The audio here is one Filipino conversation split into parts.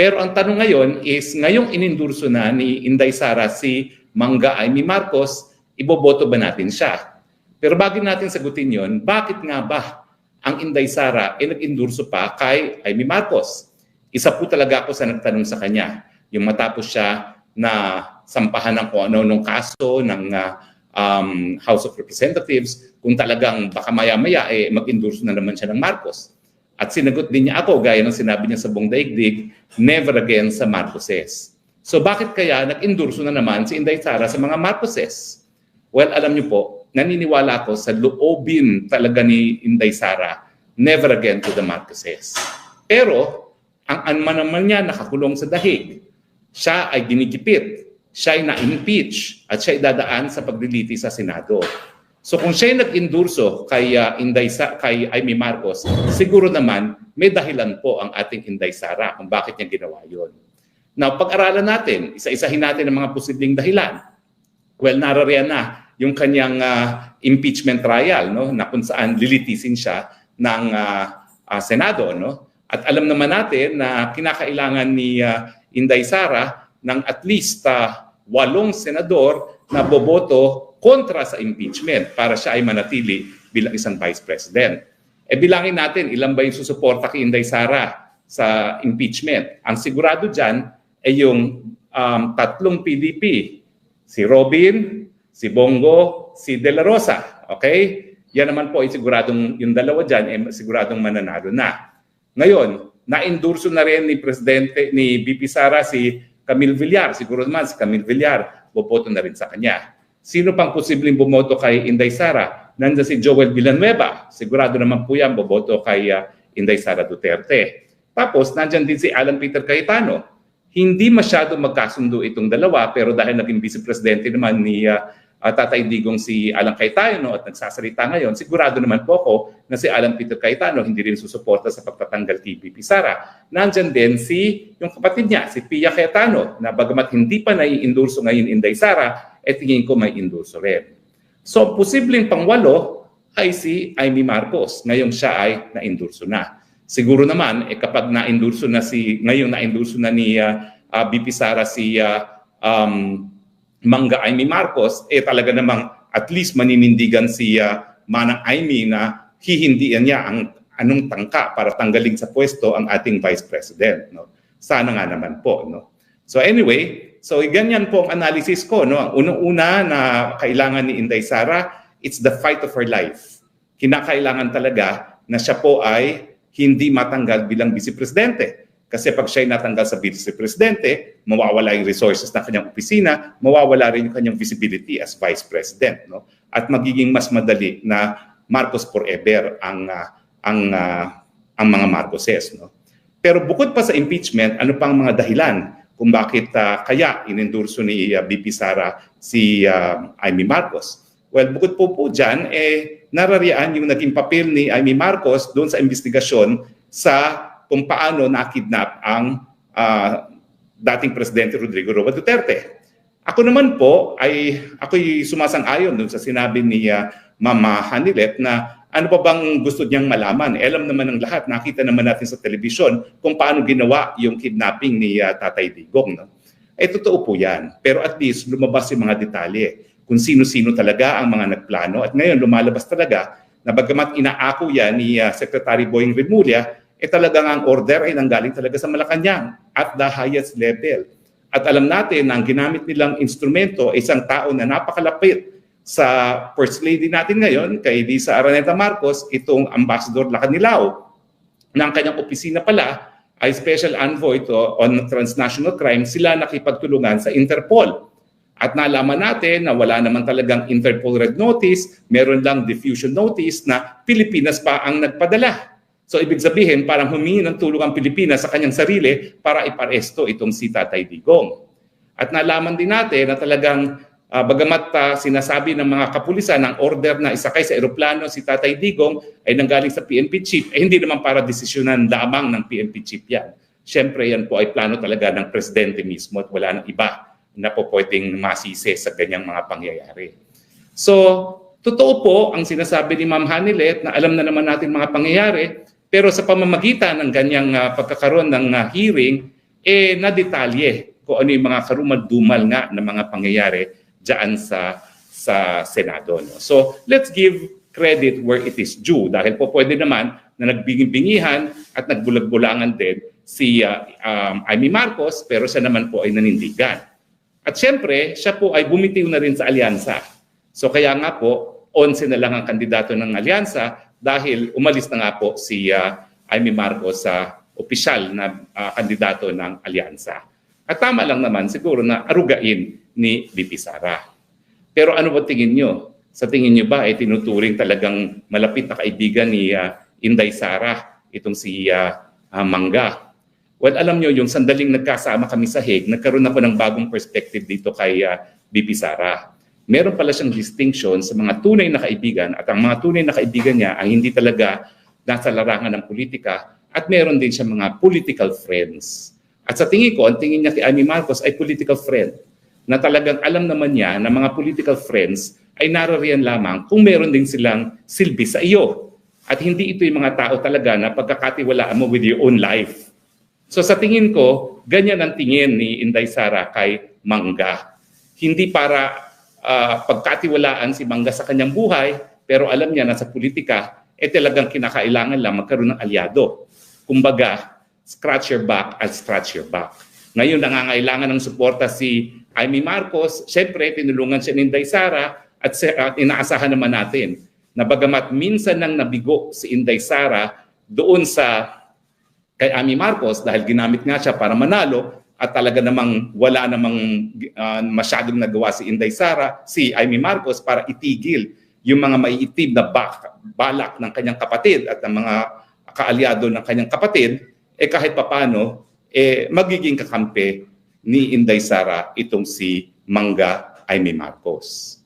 Pero ang tanong ngayon is, ngayong inendurso na ni Inday Sara si Mangga Amy Marcos, iboboto ba natin siya? Pero bago natin sagutin yon, bakit nga ba ang Inday Sara nag-endurso pa kay Amy Marcos? Isa po talaga ako sa nagtanong sa kanya. Yung matapos siya na sampahan ng kung ano-anong kaso ng House of Representatives, kung talagang baka maya-maya mag-endurso na naman siya ng Marcos. At sinagot din niya ako, gaya ng sinabi niya sa buong daigdig, never again sa Marcoses. So bakit kaya nag-endurso na naman si Inday Sara sa mga Marcoses? Well, alam niyo po, naniniwala ako sa loobin talaga ni Inday Sara, never again to the Marcoses. Pero, ang anman naman niya nakakulong sa dahig, siya ay ginikipit, siya ay na-impeach, at siya ay dadaan sa pagliliti sa Senado. So kung siya ay nag-endurso kay Amy Marcos, siguro naman may dahilan po ang ating Inday Sara kung bakit niya ginawa yun. Now, pag-aralan natin, isa-isahin natin ang mga posibleng dahilan. Well, narariyan na yung kanyang impeachment trial, no, na kung saan lilitisin siya ng Senado. No? At alam naman natin na kinakailangan ni Inday Sara ng at least 8 senador na boboto kontra sa impeachment para siya ay manatili bilang isang vice president. Bilangin natin ilan ba yung susuporta kay Inday Sara sa impeachment. Ang sigurado dyan ay yung 3 PDP. Si Robin, si Bongo, si De La Rosa. Okay? Yan naman po ay siguradong, yung dalawa dyan ay siguradong mananalo na. Ngayon, na-endurso na rin ni VP Sara si Camille Villar. Siguro naman si Camille Villar, boboto na rin sa kanya. Sino pang posibleng bumoto kay Inday Sara? Nandiyan si Joel Villanueva. Sigurado naman po yan, boboto kay Inday Sara Duterte. Tapos, nandiyan din si Alan Peter Cayetano. Hindi masyado magkasundo itong dalawa, pero dahil naging vice-presidente naman ni Tatay Digong si Alan Cayetano at nagsasalita ngayon, sigurado naman po ako na si Alan Peter Cayetano hindi rin susuporta sa pagtatanggal kay VP Sara. Nandiyan din yung kapatid niya, si Pia Cayetano, na bagamat hindi pa nai-endurso ngayon Inday Sara, tingin ko may endurso rin. So, posibleng pang-8 ay si Amy Marcos. Ngayong siya ay na-endurso na. Siguro naman, kapag na-endurso na ngayong na-endurso na ni VP Sara si Mangga Amy Marcos, talaga namang at least maninindigan si Manang Amy na hihindihan niya ang anong tangka para tanggalin sa pwesto ang ating Vice President. No? Sana nga naman po. No? So anyway, ganyan po ang analysis ko. No? Ang unang-una na kailangan ni Inday Sara, it's the fight of her life. Kinakailangan talaga na siya po ay hindi matanggal bilang Vice Presidente. Kasi pag siya ay natanggal sa Vice Presidente, mawawala yung resources ng kanyang opisina, mawawala rin yung kanyang visibility as Vice President. No? At magiging mas madali na Marcos forever ang mga Marcoses. No? Pero bukod pa sa impeachment, ano pang mga dahilan kung bakit kaya inendurso ni VP Sara si Amy Marcos? Well, bukod po dyan, narariyan yung naging papel ni Amy Marcos doon sa investigasyon sa kung paano nakidnap ang dating Presidente Rodrigo Roa Duterte. Ako naman po ako'y sumasang-ayon dun sa sinabi ni Mama Hanilet na ano pa bang gusto niyang malaman. Alam naman ng lahat, nakita naman natin sa telebisyon kung paano ginawa yung kidnapping ni Tatay Digong. No? Totoo po yan. Pero at least lumabas yung mga detalye kung sino-sino talaga ang mga nagplano. At ngayon lumalabas talaga na bagamat inaako yan ni Secretary Boying Remulla, talagang ang order ay nanggaling talaga sa Malacanang at the highest level. At alam natin na ang ginamit nilang instrumento ay isang tao na napakalapit sa First Lady natin ngayon, kay Lisa Araneta Marcos, itong Ambassador Lacanilao, na ang kanyang opisina pala ay Special Envoy on Transnational Crime, sila nakipagtulungan sa Interpol. At nalaman natin na wala naman talagang Interpol Red Notice, meron lang diffusion notice na Pilipinas pa ang nagpadala. So ibig sabihin, parang humingi ng tulong ang Pilipinas sa kanyang sarili para iparesto itong si Tatay Digong. At nalaman din natin na talagang bagamat sinasabi ng mga kapulisan ang order na isakay sa eroplano si Tatay Digong ay nanggaling sa PNP chief, hindi naman para desisyonan lamang ng PNP chief yan. Siyempre yan po ay plano talaga ng presidente mismo at wala ng iba na po pwedeng masisi sa ganyang mga pangyayari. So, totoo po ang sinasabi ni Ma'am Hanilet na alam na naman natin mga pangyayari. Pero sa pamamagitan ng ganyang pagkakaroon ng hearing, na detalye kung ano yung mga karumal-dumal nga na mga pangyayari dyan sa Senado. No? So let's give credit where it is due dahil po pwede naman na nagbingi-bingihan at nagbulag-bulangan din si Amy Marcos pero siya naman po ay nanindigan. At siyempre, siya po ay bumitiw na rin sa alyansa. So kaya nga po, 11 na lang ang kandidato ng alyansa dahil umalis na nga po si Amy Marcos sa opisyal na kandidato ng alyansa. At tama lang naman siguro na arugain ni VP Sara. Pero ano ba tingin nyo? Sa tingin nyo ba ay tinuturing talagang malapit na kaibigan ni Inday Sara itong si Mangga? Well, alam nyo, yung sandaling nagkasama kami sa Hague, nagkaroon ako ng bagong perspective dito kay VP Sara. Meron pala siyang distinction sa mga tunay na kaibigan at ang mga tunay na kaibigan niya ang hindi talaga nasa larangan ng politika at meron din siya mga political friends. At sa tingin ko, ang tingin niya kay Amy Marcos ay political friend na talagang alam naman niya na mga political friends ay narariyan lamang kung meron din silang silbi sa iyo. At hindi ito yung mga tao talaga na pagkakatiwalaan mo with your own life. So sa tingin ko, ganyan ang tingin ni Inday Sara kay Mangga. Hindi para pagkatiwalaan si Mangga sa kanyang buhay, pero alam niya na sa politika, talagang kinakailangan lang magkaroon ng alyado. Kumbaga, scratch your back at scratch your back. Ngayon, nangangailangan ng suporta si Amy Marcos. Siyempre, tinulungan siya ni Inday Sara at inaasahan naman natin na bagamat minsan nang nabigo si Inday Sara doon sa kay Amy Marcos dahil ginamit nga siya para manalo at talaga namang wala namang masyadong nagawa si Inday Sara, si Amy Marcos para itigil yung mga maiitim na balak ng kanyang kapatid at ng mga kaalyado ng kanyang kapatid, kahit papano, magiging kakampi ni Inday Sara itong si Mangga Amy Marcos.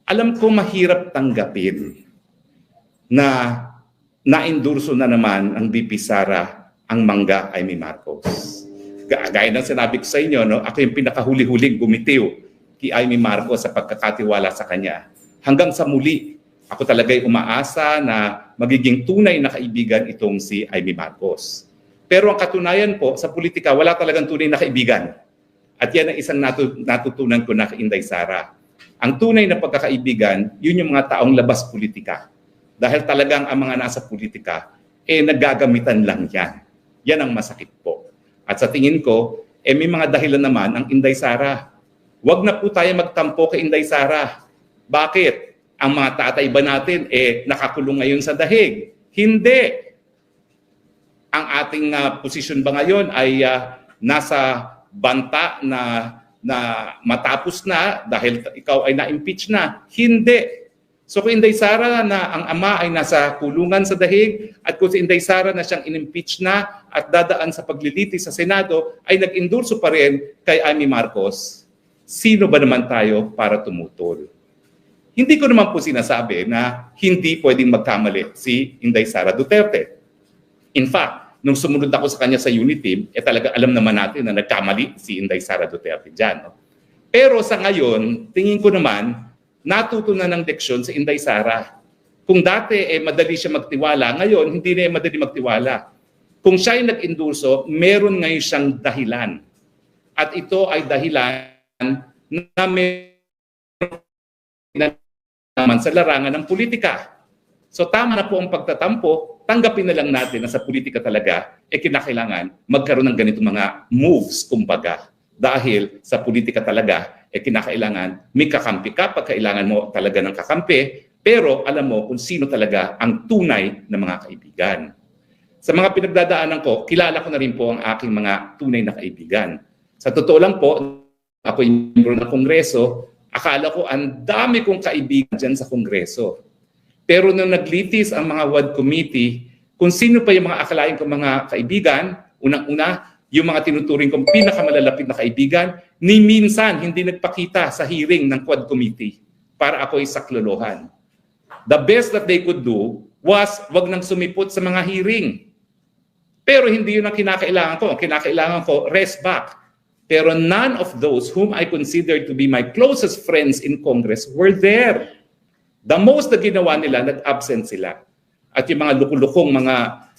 Alam ko mahirap tanggapin na na-endorso na naman ang VP Sara ang Mangga Amy Marcos. Gaya ng sinabi ko sa inyo, no, ako yung pinakahuli-huling bumitiw kay Amy Marcos sa pagkakatiwala sa kanya. Hanggang sa muli, ako talaga'y umaasa na magiging tunay na kaibigan itong si Amy Marcos. Pero ang katunayan po, sa politika, wala talagang tunay na kaibigan. At yan ang isang natutunan ko na kay Inday Sara. Ang tunay na pagkakaibigan, yun yung mga taong labas politika. Dahil talagang ang mga nasa politika, naggagamitan lang yan. Yan ang masakit po. At sa tingin ko, may mga dahilan naman ang Inday Sara. Huwag na po tayo magtampo kay Inday Sara. Bakit? Ang mga tatay ba natin, nakakulong ngayon sa dahig? Hindi. Ang ating posisyon ba ngayon ay nasa banta na matapos na dahil ikaw ay na-impeach na? Hindi. So kung Inday Sara na ang ama ay nasa kulungan sa dahig at kung si Inday Sara na siyang in-impeach na at dadaan sa paglilitis sa Senado ay nag-endorso pa rin kay Amy Marcos, sino ba naman tayo para tumutol? Hindi ko naman po sinasabi na hindi pwedeng magkamali si Inday Sara Duterte. In fact, nung sumunod ako sa kanya sa unit team, talaga alam naman natin na nagkamali si Inday Sara Duterte dyan. No? Pero sa ngayon, tingin ko naman, natuto na ng leksyon si Inday Sara. Kung dati madali siya magtiwala, ngayon hindi na madali magtiwala. Kung siya ay nag-endorso, meron ngayon siyang dahilan. At ito ay dahilan na naman sa larangan ng politika. So tama na po ang pagtatampo, tanggapin na lang natin na sa politika talaga, kinakailangan magkaroon ng ganitong mga moves, kumbaga. Dahil sa politika talaga, kinakailangan may kakampi ka pag kailangan mo talaga ng kakampi, pero alam mo kung sino talaga ang tunay na mga kaibigan. Sa mga pinagdadaanan ko, kilala ko na rin po ang aking mga tunay na kaibigan. Sa totoo lang po, ako yung membro ng Kongreso, akala ko ang dami kong kaibigan dyan sa Kongreso. Pero nung naglitis ang mga WAD committee, kung sino pa yung mga akalain kong mga kaibigan, unang-una, yung mga tinuturing kong pinakamalalapit na kaibigan, ni minsan hindi nagpakita sa hearing ng Quad Committee para ako'y saklolohan. The best that they could do was wag nang sumipot sa mga hearing. Pero hindi yun ang kinakailangan ko. Ang kinakailangan ko, rest back. Pero none of those whom I considered to be my closest friends in Congress were there. The most na ginawa nila, nag-absent sila. At yung mga lukulukong mga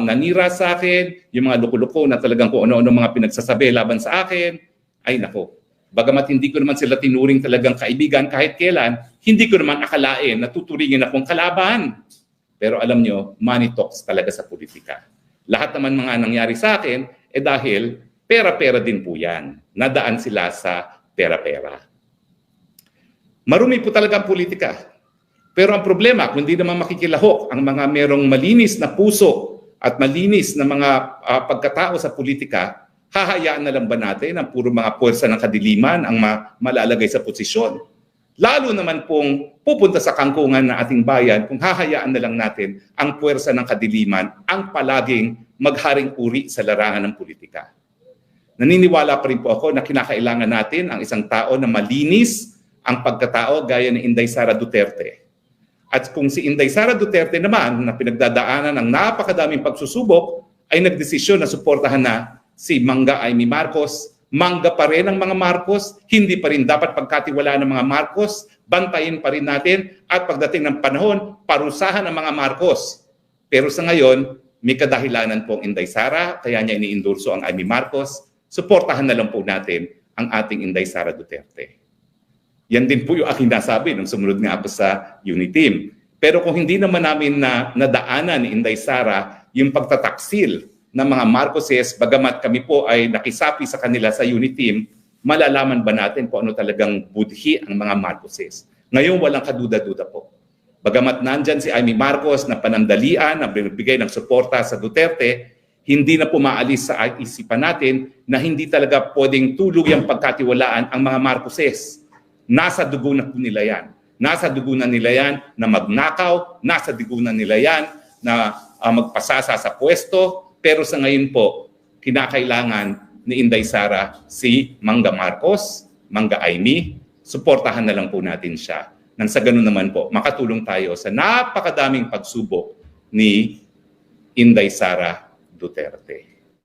nanira sa akin, yung mga loko-loko na talagang kung ano-ano mga pinagsasabi laban sa akin, ay nako. Bagamat hindi ko naman sila tinuring talagang kaibigan kahit kailan, hindi ko naman akalain na tuturingin akong kalaban. Pero alam nyo, money talks talaga sa politika. Lahat naman mga nangyari sa akin, dahil pera-pera din po yan. Nadaan sila sa pera-pera. Marumi po talaga ang politika. Pero ang problema, kung hindi naman makikilahok ang mga merong malinis na puso at malinis na mga pagkatao sa politika, hahayaan na lang ba natin ang puro mga puwersa ng kadiliman ang malalagay sa posisyon? Lalo naman pong pupunta sa kangkungan ng ating bayan kung hahayaan na lang natin ang puwersa ng kadiliman ang palaging magharing uri sa larangan ng politika. Naniniwala pa rin po ako na kinakailangan natin ang isang tao na malinis ang pagkatao gaya ni Inday Sara Duterte. At kung si Inday Sara Duterte naman na pinagdadaanan ng napakadaming pagsusubok ay nagdesisyon na suportahan na si Mangga Amy Marcos, mangga pa rin ang mga Marcos, hindi pa rin dapat pagkatiwalaan ng mga Marcos, bantayin pa rin natin at pagdating ng panahon, parusahan ang mga Marcos. Pero sa ngayon, may kadahilanan po ang Inday Sara, kaya niya iniendorso ang Amy Marcos, suportahan na lang po natin ang ating Inday Sara Duterte. Yan din po yung aking nasabi nung sumunod nga ako sa Uniteam. Pero kung hindi naman namin nadaanan ni Inday Sara yung pagtataksil ng mga Marcoses, bagamat kami po ay nakisapi sa kanila sa Uniteam, malalaman ba natin kung ano talagang budhi ang mga Marcoses? Ngayon walang kaduda-duda po. Bagamat nandyan si Amy Marcos na panandalian, na binibigay ng suporta sa Duterte, hindi na pumaalis sa isipan natin na hindi talaga pwedeng tuluyang pagkatiwalaan ang mga Marcoses. Nasa dugo na po nila yan. Nasa dugo na nila yan na magnakaw, nasa dugo na nila yan na magpasasa sa pwesto. Pero sa ngayon po, kinakailangan ni Inday Sara si Mangga Marcos, Mangga Amy, suportahan na lang po natin siya. Nang sa ganun naman po, makatulong tayo sa napakadaming pagsubok ni Inday Sara Duterte.